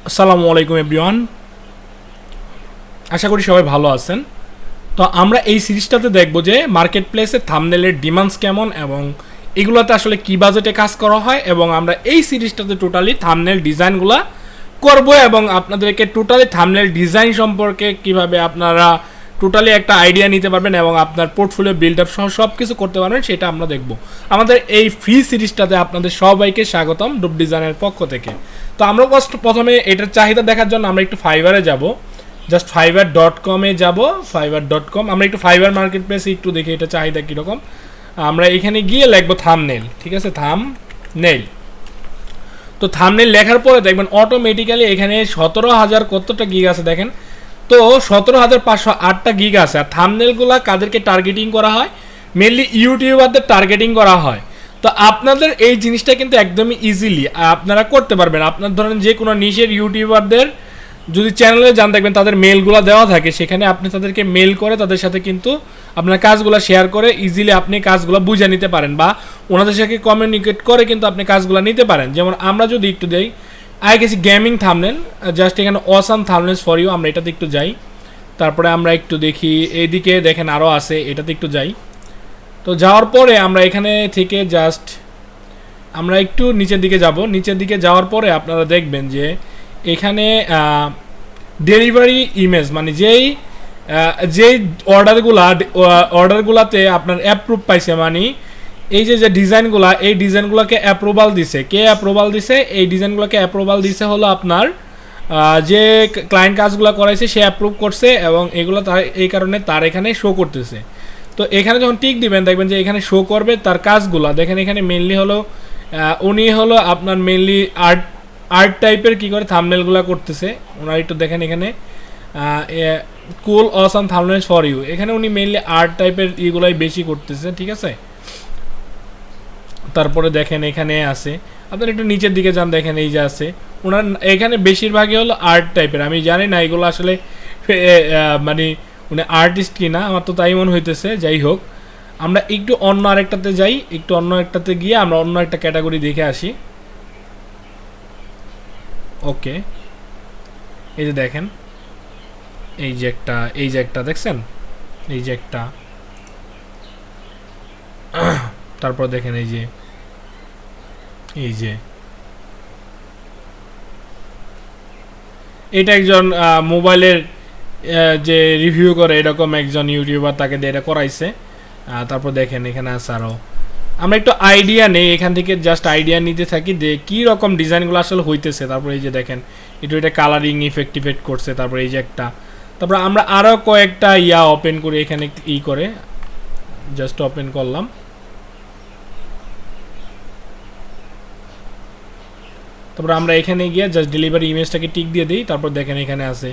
আসসালামু আলাইকুম এভরিওয়ান, আশা করি সবাই ভালো আছেন। তো আমরা এই সিরিজটাতে দেখব যে মার্কেট প্লেসে থাম্বনেলের ডিমান্ডস কেমন এবং এগুলোতে আসলে কি বাজেটে কাজ করা হয়, এবং আমরা এই সিরিজটাতে টোটালি থাম্বনেল ডিজাইনগুলো করব এবং আপনাদেরকে টোটালি থাম্বনেল ডিজাইন সম্পর্কে কিভাবে আপনারা টোটালি একটা আইডিয়া নিতে পারবেন এবং আপনার পোর্টফোলিও বিল্ড আপ সহ সব কিছু করতে পারবেন, সেটা আমরা দেখব আমাদের এই ফ্রি সিরিজটাতে। আপনাদের সবাইকে স্বাগতম ডুব ডিজাইনের পক্ষ থেকে। তো আমরা প্রথমে এটার চাহিদা দেখার জন্য আমরা একটু ফাইবারে যাব, জাস্ট fiverr.com-এ যাব। fiverr.com, আমরা একটু ফাইবার মার্কেট প্লেসে একটু দেখি এটা চাহিদা কীরকম। আমরা এখানে গিয়ে লিখবো থাম্বনেল, ঠিক আছে, থাম্বনেল। তো থাম্বনেল লেখার পরে দেখবেন অটোমেটিক্যালি এখানে 17,000 কতটা গিগ আছে দেখেন। তো 17,508টা গিগ আছে। আর থাম্বনেলগুলো কাদেরকে টার্গেটিং করা হয়? মেনলি ইউটিউবারদের টার্গেটিং করা হয়। তো আপনাদের এই জিনিসটা কিন্তু একদমই ইজিলি আপনারা করতে পারবেন। আপনার ধরেন যে কোনো নিশের ইউটিউবারদের যদি চ্যানেলে যান দেখবেন তাদের মেলগুলো দেওয়া থাকে, সেখানে আপনি তাদেরকে মেল করে তাদের সাথে কিন্তু আপনার কাজগুলো শেয়ার করে ইজিলি আপনি কাজগুলো বুঝে নিতে পারেন, বা ওনাদের সাথে কমিউনিকেট করে কিন্তু আপনি কাজগুলো নিতে পারেন। যেমন আমরা যদি একটু দেই আই গেছি গেমিং থাম্বনেল, জাস্ট এখানে অসাম থাম্বনেলস ফর ইউ, আমরা এটাতে একটু যাই। তারপরে আমরা একটু দেখি এইদিকে দেখেন আরও আছে, এটাতে একটু যাই। তো যাওয়ার পরে আমরা এখানে থেকে জাস্ট আমরা একটু নিচের দিকে যাব। নিচের দিকে যাওয়ার পরে আপনারা দেখবেন যে এখানে ডেলিভারি ইমেজ, মানে যেই অর্ডারগুলাতে আপনার অ্যাপ্রুভ পাইছে, মানে এই যে ডিজাইনগুলা, এই ডিজাইনগুলোকে অ্যাপ্রুভাল দিছে। কে অ্যাপ্রুভাল দিছে? এই ডিজাইনগুলোকে অ্যাপ্রুভাল দিছে হলো আপনার যে ক্লায়েন্ট কাজগুলো করাইছে সে অ্যাপ্রুভ করছে, এবং এগুলো তার এই কারণে তার এখানে শো করতেছে। তো এখানে যখন টিক দিবেন দেখবেন যে এখানে শো করবে তার কাজগুলো। দেখেন এখানে মেনলি হলো উনি হলো আপনার মেনলি আর্ট টাইপের কী করে থাম্বনেলগুলো করতেছে। ওনার একটু দেখেন এখানে কুল অসাম থাম্বনেলস ফর ইউ, এখানে উনি মেনলি আর্ট টাইপের ইগুলাই বেশি করতেছে, ঠিক আছে। তারপরে দেখেন এখানে আছে, আপনার একটু নিচের দিকে যান, দেখেন এই যে আছে ওনার এখানে বেশিরভাগই হলো আর্ট টাইপের। আমি জানি না এগুলো আসলে মানে উনি আর্টিস্ট কি না, আমার তো তাই মনে হইতেছে। যাই হোক, আমরা একটু অন্য আরেকটাতে যাই, একটু অন্য একটাতে গিয়ে আমরা অন্য একটা ক্যাটাগরি দেখে আসি। ওকে, এই যে দেখেন এই যে একটা দেখছেন, এই যে একটা। তারপর দেখেন এই যে এটা একজন মোবাইলের যে রিভিউ করে এরকম একজন ইউটিউবার, তাকে দিয়ে এটা করাইছে। তারপর দেখেন এখানে আছে আরও। আমরা একটু আইডিয়া নেই এখান থেকে, জাস্ট আইডিয়া নিতে থাকি যে কী রকম ডিজাইনগুলো আসলে হইতেছে। তারপর এই যে দেখেন একটু এটা কালারিং ইফেক্ট করছে। তারপর এই যে একটা, তারপর আমরা আরও কয়েকটা ওপেন করি এখানে করে জাস্ট ওপেন করলাম। তারপর আমরা এখানে গিয়ে জাস্ট ডেলিভারি ইমেজটাকে টিক দিয়ে দিই। তারপর দেখেন এখানে আছে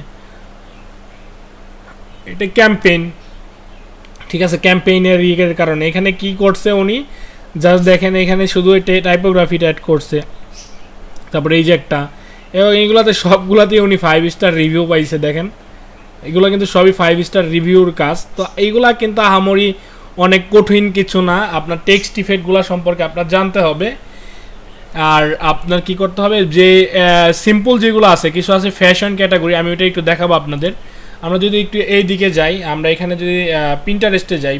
এটা ক্যাম্পেইন, ঠিক আছে। ক্যাম্পেইনের ইয়ের কারণে এখানে কি করছে উনি, জাস্ট দেখেন এখানে শুধু টাইপোগ্রাফিটা অ্যাড করছে। তারপরে এই যে একটা, এবং এইগুলোতে সবগুলোতেই উনি 5 স্টার রিভিউ পাইছে। দেখেন এগুলো কিন্তু সবই 5 স্টার রিভিউর কাজ। তো এইগুলা কিন্তু আহামরি অনেক কঠিন কিছু না। আপনার টেক্সট ইফেক্টগুলো সম্পর্কে আপনার জানতে হবে, আর আপনার কি করতে হবে যে সিম্পল যেগুলো আছে, কিছু আছে ফ্যাশন ক্যাটাগরি, আমি ওইটা একটু দেখাবো আপনাদের। আমরা যদি একটু এই দিকে যাই, আমরা এখানে যদি পিন্টারেস্টে যাই,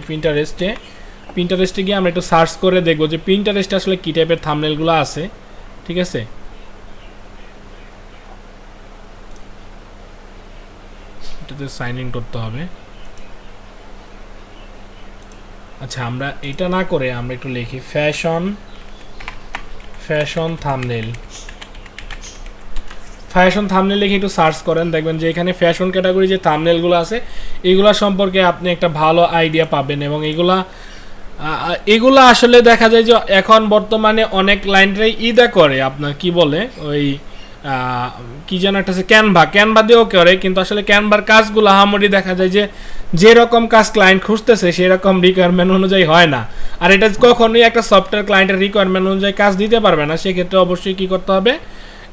পিন্টারেস্টে গিয়ে আমরা একটু সার্চ করে দেখবো যে পিন্টারেস্টে আসলে কী টাইপের থাম্বনেলগুলো আছে, ঠিক আছে। এটাতে সাইন ইন করতে হবে। আচ্ছা, আমরা এটা না করে আমরা একটু লিখি ফ্যাশন থাম্বনেল লিখে একটু সার্চ করেন, দেখবেন যে এখানে ফ্যাশন ক্যাটাগরি যে থাম্বনেলগুলো আছে এইগুলা সম্পর্কে আপনি একটা ভালো আইডিয়া পাবেন। এবং এগুলা আসলে দেখা যায় যে এখন বর্তমানে অনেক ক্লায়েন্টরাই করে আপনার কি বলে ওই কি যেন একটা আছে ক্যানভা দিয়েও করে, কিন্তু আসলে ক্যানভার কাজগুলো আহামরি দেখা যায় যে যেরকম কাজ ক্লায়েন্ট খুঁজতেছে সেরকম রিকোয়ারমেন্ট অনুযায়ী হয় না। আর এটা কখনোই একটা সফটওয়্যার ক্লায়েন্টের রিকোয়ারমেন্ট অনুযায়ী কাজ দিতে পারবে না। সেক্ষেত্রে অবশ্যই কী করতে হবে,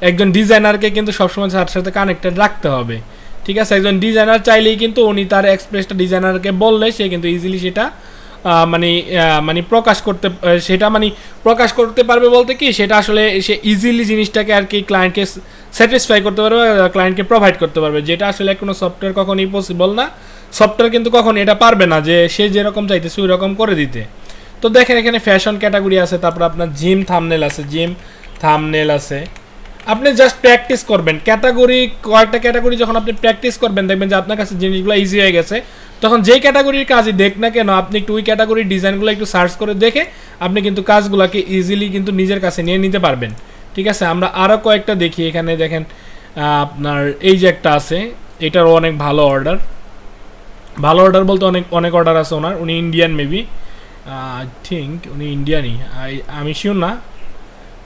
একজন ডিজাইনারকে কিন্তু সবসময় তার সাথে কানেক্টেড রাখতে হবে, ঠিক আছে। একজন ডিজাইনার চাইলেই কিন্তু উনি তার এক্সপ্রেসটা ডিজাইনারকে বললে সে কিন্তু ইজিলি সেটা মানে মানে প্রকাশ করতে পারবে বলতে কি, সেটা আসলে সে ইজিলি জিনিসটাকে আর কি ক্লায়েন্টকে স্যাটিসফাই করতে পারবে, ক্লায়েন্টকে প্রোভাইড করতে পারবে, যেটা আসলে কোনো সফটওয়্যার কখনোই পসিবল না। সফটওয়্যার কিন্তু কখন এটা পারবে না যে সে যেরকম চাইতেছে ওই রকম করে দিতে। তো দেখেন এখানে ফ্যাশন ক্যাটাগরি আছে, তারপর আপনার জিম থাম্বনেল আছে। আপনি জাস্ট প্র্যাকটিস করবেন কয়েকটা ক্যাটাগরি যখন আপনি প্র্যাকটিস করবেন, দেখবেন যে আপনার কাছে জিনিসগুলো ইজি হয়ে গেছে। তখন যেই ক্যাটাগরির কাজই দেখ না কেন, আপনি একটু ওই ক্যাটাগরির ডিজাইনগুলো একটু সার্চ করে দেখে আপনি কিন্তু কাজগুলোকে ইজিলি কিন্তু নিজের কাছে নিয়ে নিতে পারবেন। ঠিক আছে, আমরা আরও কয়েকটা দেখি। এখানে দেখেন আপনার এই যে একটা আছে, এটারও অনেক ভালো অর্ডার বলতে অনেক অর্ডার আছে ওনার। উনি ইন্ডিয়ান মেবি, আই থিঙ্ক উনি ইন্ডিয়ানই, আমি শিওর না।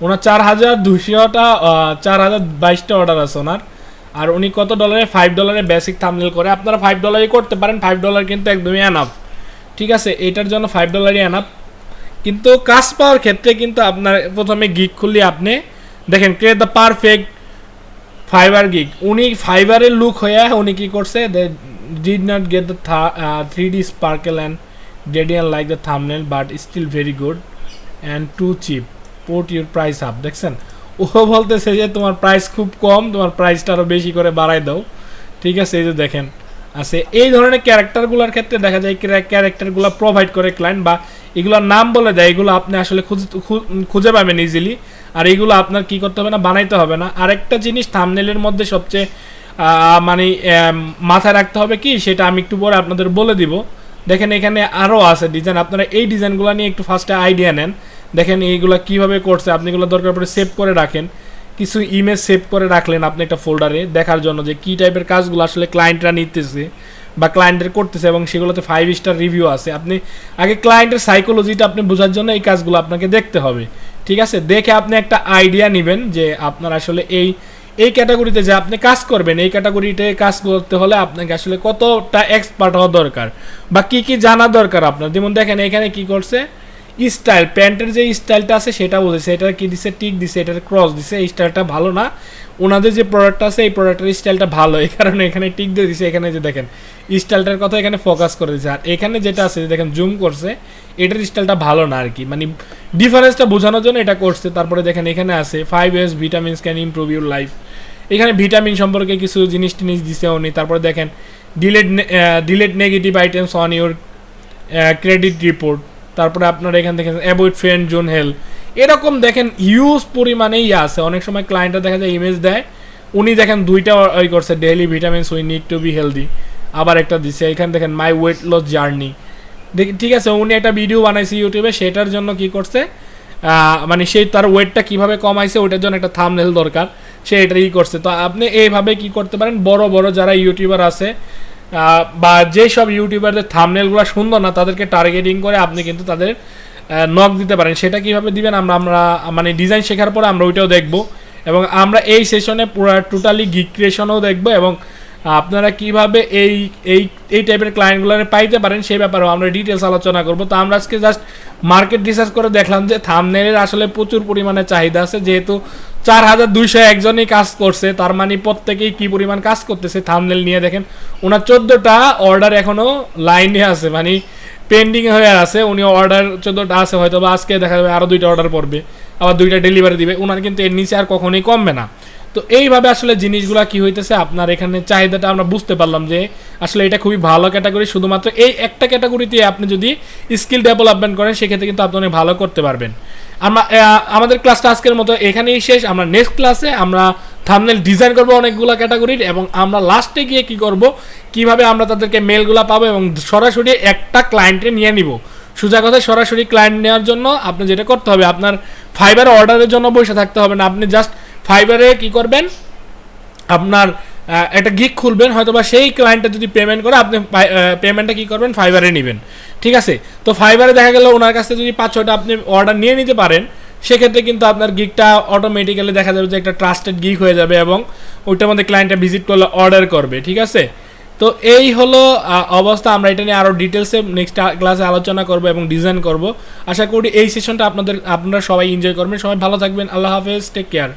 ওনার 4222টা অর্ডার আছে ওনার। আর উনি কত ডলারে, $5 বেসিক থাম্বনেল করে। আপনারা $5 করতে পারেন, $5 কিন্তু একদমই এনাফ। ঠিক আছে, এটার জন্য $5 এনাফ। কিন্তু কাজ পাওয়ার ক্ষেত্রে কিন্তু আপনার প্রথমে গিগ খুললে আপনি দেখেন create the perfect Fiverr gig. উনি ফাইবারের লুক হয়ে উনি কি করছে, they did not get the 3D sparkle and gradient like the thumbnail but still very good and too cheap, port your price up. দেখছেন ও বলতেছে যে তোমার প্রাইস খুব কম, তোমার প্রাইসটা আরও বেশি করে বাড়াই দাও। ঠিক আছে, এই যে দেখেন আছে এই ধরনের ক্যারেক্টারগুলোর ক্ষেত্রে দেখা যায় ক্যারেক্টারগুলো প্রোভাইড করে ক্লায়েন্ট, বা এগুলোর নাম বলে দেয়, এগুলো আপনি আসলে খুঁজে পাবেন ইজিলি। আর এইগুলো আপনার কি করতে হবে না, বানাইতে হবে না। আরেকটা জিনিস থাম্বনেলের মধ্যে সবচেয়ে মানে মাথায় রাখতে হবে কি, সেটা আমি একটু পরে আপনাদের বলে দিব। দেখেন এখানে আরও আছে ডিজাইন, আপনারা এই ডিজাইনগুলো নিয়ে একটু ফার্স্টে আইডিয়া নেন। দেখেন এইগুলো কীভাবে করছে, আপনি এগুলো দরকার পড়ে সেভ করে রাখেন, কিছু ইমেজ সেভ করে রাখলেন আপনি একটা ফোল্ডারে, দেখার জন্য যে কী টাইপের কাজগুলো আসলে ক্লায়েন্টরা নিতেছে বা ক্লায়েন্টের করতেছে, এবং সেগুলোতে 5 স্টার রিভিউ আছে। আপনি আগে ক্লায়েন্টের সাইকোলজিটা আপনি বোঝার জন্য এই কাজগুলো আপনাকে দেখতে হবে। ঠিক আছে, দেখে আপনি একটা আইডিয়া নেবেন যে আপনার আসলে এই ক্যাটাগরিতে যে আপনি কাজ করবেন, এই ক্যাটাগরিতে কাজ করতে হলে আপনাকে আসলে কতটা এক্সপার্ট হওয়া দরকার বা কী কী জানা দরকার আপনার। যেমন দেখেন এখানে কি করছে, স্টাইল, প্যান্টের যে স্টাইলটা আছে সেটা বলেছে, এটা কি দিছে, টিক দিছে, এটার ক্রস দিছে, এই স্টাইলটা ভালো না। ওনাদের যে প্রোডাক্ট আছে এই প্রোডাক্টের স্টাইলটা ভালো, এই কারণে এখানে টিক দিয়ে দিছে। এখানে যে দেখেন স্টাইলটার কথা এখানে ফোকাস করে দিচ্ছে। আর এখানে যেটা আছে দেখেন জুম করছে, এটার স্টাইলটা ভালো না আর কি, মানে ডিফারেন্সটা বোঝানোর জন্য এটা করছে। তারপরে দেখেন এখানে আছে 5 vitamins can improve your life, এখানে ভিটামিন সম্পর্কে কিছু জিনিস দিছে উনি। তারপরে দেখেন delete negative items on your credit report. তারপরে আপনারা এখানে দেখেন অ্যাভয়েড ফ্রেন্ড জোন হেল, এরকম দেখেন হিউজ পরিমাণেই আছে। অনেক সময় ক্লায়েন্টরা দেখা যায় ইমেজ দেয়, উনি দেখেন 2টা ওই করছে, daily vitamins we need to be healthy, আবার একটা দিছে। এখানে দেখেন মাই ওয়েট লস জার্নি, ঠিক আছে, উনি একটা ভিডিও বানাইছে ইউটিউবে, সেটার জন্য কি করছে, মানে সেই তার ওয়েটটা কীভাবে কমাইছে ওইটার জন্য একটা থাম্বনেল দরকার, সে এটাই করছে। তো আপনি এইভাবে কি করতে পারেন, বড় বড় যারা ইউটিউবার আছে বা যেসব ইউটিউবারদের থাম্বনেলগুলো সুন্দর না তাদেরকে টার্গেটিং করে আপনি কিন্তু তাদের নক দিতে পারেন। সেটা কীভাবে দিবেন আমরা মানে ডিজাইন শেখার পরে আমরা ওইটাও দেখব, এবং আমরা এই সেশনে পুরো টোটালি গিগ ক্রিয়েশনও দেখব, এবং আপনারা কিভাবে এই টাইপের ক্লায়েন্টগুলোরে পাইতে পারেন সেই ব্যাপারেও আমরা ডিটেলস আলোচনা করব। তো আমরা আজকে জাস্ট মার্কেট রিসার্চ করে দেখলাম যে থাম্বনেলের আসলে প্রচুর পরিমাণে চাহিদা আছে, যেহেতু 4200 একজনই কাজ করছে, তার মানে প্রত্যেকেই কী পরিমাণ কাজ করতেছে থাম্বনেল নিয়ে। দেখেন ওনার 14টা অর্ডার এখনও লাইনে আছে, মানে পেন্ডিং হয়ে আছে। উনি অর্ডার 14টা আছে, হয়তো বা আজকে দেখা যাবে আরও 2টা অর্ডার পড়বে, আবার 2টা ডেলিভারি দিবে। ওনার কিন্তু এর নিচে আর কখনোই কমবে না। তো এইভাবে আসলে জিনিসগুলো কি হইতেছে, আপনার এখানে চাহিদাটা আমরা বুঝতে পারলাম যে আসলে এটা খুবই ভালো ক্যাটাগরি। শুধুমাত্র এই একটা ক্যাটাগরিতে আপনি যদি স্কিল ডেভেলপমেন্ট করেন সেক্ষেত্রে কিন্তু আপনি অনেক ভালো করতে পারবেন। আমাদের ক্লাসটা আজকের মতো এখানেই শেষ। আমরা নেক্সট ক্লাসে আমরা থাম্বনেল ডিজাইন করব অনেকগুলো ক্যাটাগরির, এবং আমরা লাস্টে গিয়ে কি করব, কিভাবে আমরা তাদেরকে মেলগুলো পাবো এবং সরাসরি একটা ক্লায়েন্টে নিয়ে নিব। সোজা কথা, সরাসরি ক্লায়েন্ট নেওয়ার জন্য আপনি যেটা করতে হবে, আপনার ফাইবারে অর্ডারের জন্য বসে থাকতে হবে না। আপনি জাস্ট ফাইবারে কি করবেন, আপনার একটা গিগ খুলবেন, হয়তো বা সেই ক্লায়েন্টটা যদি পেমেন্ট করে আপনি পেমেন্টটা কী করবেন, ফাইবারে নেবেন। ঠিক আছে, তো ফাইবারে দেখা গেল ওনার কাছ থেকে যদি 5-6টা আপনি অর্ডার নিয়ে নিতে পারেন, সেক্ষেত্রে কিন্তু আপনার গিগটা অটোমেটিক্যালি দেখা যাবে যে একটা ট্রাস্টেড গিগ হয়ে যাবে, এবং ওইটার মধ্যে ক্লায়েন্টটা ভিজিট করলে অর্ডার করবে। ঠিক আছে, তো এই হলো অবস্থা। আমরা এটা নিয়ে আরও ডিটেলসে নেক্সট ক্লাসে আলোচনা করব এবং ডিজাইন করব। আশা করি এই সেশনটা আপনারা সবাই এনজয় করবেন। সবাই ভালো থাকবেন। আল্লাহ হাফেজ, টেক কেয়ার।